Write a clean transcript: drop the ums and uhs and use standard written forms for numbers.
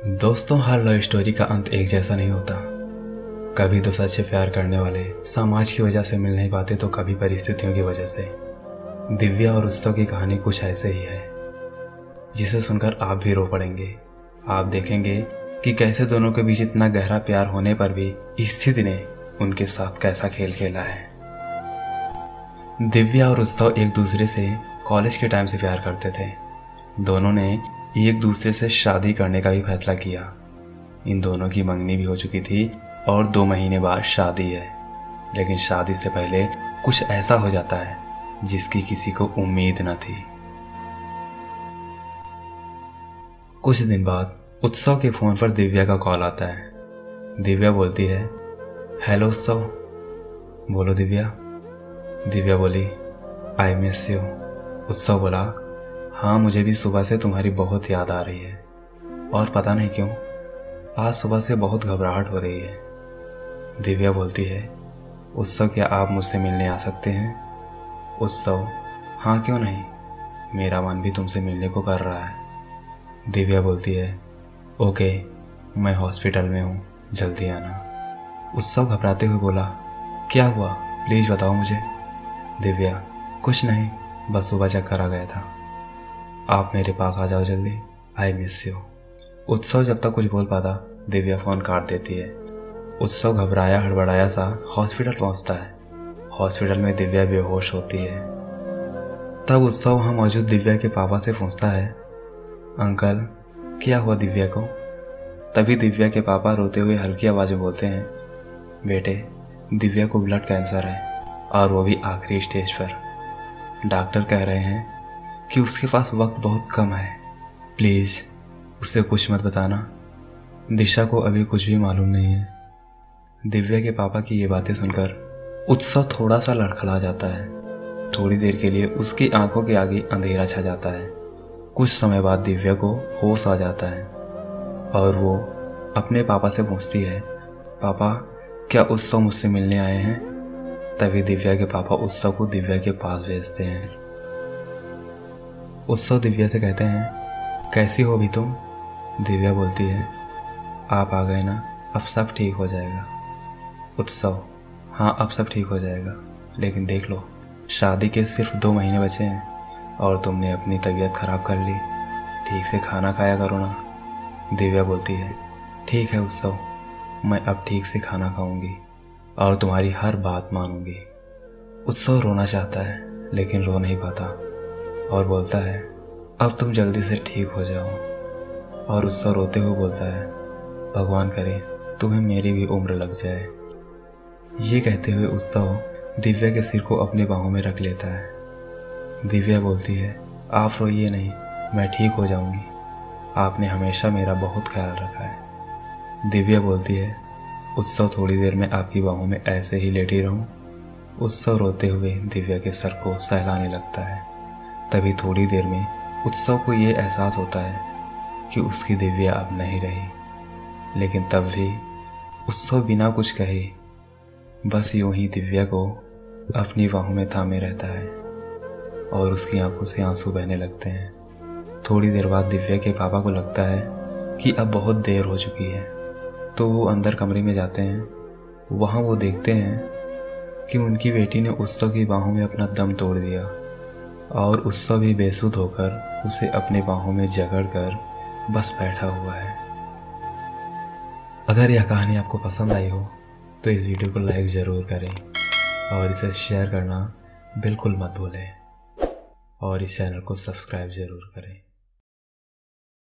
दोस्तों, हर love story का अंत एक जैसा नहीं होता। कभी तो सच्चे प्यार करने वाले समाज की वजह से मिल नहीं पाते, तो कभी परिस्थितियों की वजह से। दिव्या और उत्सव की कहानी कुछ ऐसे ही है, जिसे सुनकर आप भी रो पड़ेंगे। आप देखेंगे कि कैसे दोनों के बीच इतना गहरा प्यार होने पर भी स्थिति ने उनके साथ कैसा खेल खेला है। दिव्या और उत्सव एक दूसरे से कॉलेज के टाइम से प्यार करते थे। दोनों ने एक दूसरे से शादी करने का भी फैसला किया। इन दोनों की मंगनी भी हो चुकी थी और 2 महीने बाद शादी है। लेकिन शादी से पहले कुछ ऐसा हो जाता है जिसकी किसी को उम्मीद न थी। कुछ दिन बाद उत्सव के फोन पर दिव्या का कॉल आता है। दिव्या बोलती है, हेलो उत्सव। बोलो दिव्या। दिव्या बोली, आई मिस यू। उत्सव बोला, हाँ मुझे भी सुबह से तुम्हारी बहुत याद आ रही है, और पता नहीं क्यों आज सुबह से बहुत घबराहट हो रही है। दिव्या बोलती है, उत्सव क्या आप मुझसे मिलने आ सकते हैं? उत्सव, हाँ क्यों नहीं, मेरा मन भी तुमसे मिलने को कर रहा है। दिव्या बोलती है, ओके मैं हॉस्पिटल में हूँ, जल्दी आना। उत्सव घबराते हुए बोला, क्या हुआ प्लीज़ बताओ मुझे। दिव्या, कुछ नहीं, बस सुबह चक्कर आ गया था। आप मेरे पास आ जाओ जल्दी, आई मिस यू। उत्सव जब तक कुछ बोल पाता, दिव्या फ़ोन काट देती है। उत्सव घबराया हड़बड़ाया सा हॉस्पिटल पहुंचता है। हॉस्पिटल में दिव्या बेहोश होती है। तब उत्सव वहाँ मौजूद दिव्या के पापा से पूछता है, अंकल क्या हुआ दिव्या को? तभी दिव्या के पापा रोते हुए हल्की आवाज़ में बोलते हैं, बेटे दिव्या को ब्लड कैंसर है, और वो भी आखिरी स्टेज पर। डॉक्टर कह रहे हैं कि उसके पास वक्त बहुत कम है, प्लीज़ उसे कुछ मत बताना। दिशा को अभी कुछ भी मालूम नहीं है। दिव्या के पापा की ये बातें सुनकर उत्सव थोड़ा सा लड़खड़ा जाता है। थोड़ी देर के लिए उसकी आंखों के आगे अंधेरा छा जाता है। कुछ समय बाद दिव्या को होश आ जाता है और वो अपने पापा से पूछती है, पापा क्या उत्सव मुझसे मिलने आए हैं? तभी दिव्या के पापा उत्सव को दिव्या के पास भेजते हैं। उत्सव दिव्या से कहते हैं, कैसी हो भी तुम? दिव्या बोलती है, आप आ गए ना, अब सब ठीक हो जाएगा। उत्सव, हाँ अब सब ठीक हो जाएगा, लेकिन देख लो शादी के सिर्फ 2 महीने बचे हैं और तुमने अपनी तबीयत खराब कर ली। ठीक से खाना खाया करो ना। दिव्या बोलती है, ठीक है उत्सव, मैं अब ठीक से खाना खाऊंगी और तुम्हारी हर बात मानूंगी। उत्सव रोना चाहता है लेकिन रो नहीं पाता और बोलता है, अब तुम जल्दी से ठीक हो जाओ। और उत्सव रोते हुए बोलता है, भगवान करे तुम्हें मेरी भी उम्र लग जाए। ये कहते हुए उत्सव दिव्या के सिर को अपनी बाहों में रख लेता है। दिव्या बोलती है, आप रोइए नहीं, मैं ठीक हो जाऊंगी, आपने हमेशा मेरा बहुत ख्याल रखा है। दिव्या बोलती है, उत्सव थोड़ी देर में आपकी बाहों में ऐसे ही लेटी रहूं? उत्सव रोते हुए दिव्या के सर को सहलाने लगता है। तभी थोड़ी देर में उत्सव को ये एहसास होता है कि उसकी दिव्या अब नहीं रही। लेकिन तब भी उत्सव बिना कुछ कहे बस यूं ही दिव्या को अपनी बाहों में थामे रहता है और उसकी आंखों से आंसू बहने लगते हैं। थोड़ी देर बाद दिव्या के पापा को लगता है कि अब बहुत देर हो चुकी है, तो वो अंदर कमरे में जाते हैं। वहाँ वो देखते हैं कि उनकी बेटी ने उत्सव की बाहों में अपना दम तोड़ दिया और उत्सव भी बेसुध होकर उसे अपने बाहों में जकड़कर बस बैठा हुआ है। अगर यह कहानी आपको पसंद आई हो तो इस वीडियो को लाइक ज़रूर करें और इसे शेयर करना बिल्कुल मत भूलें और इस चैनल को सब्सक्राइब ज़रूर करें।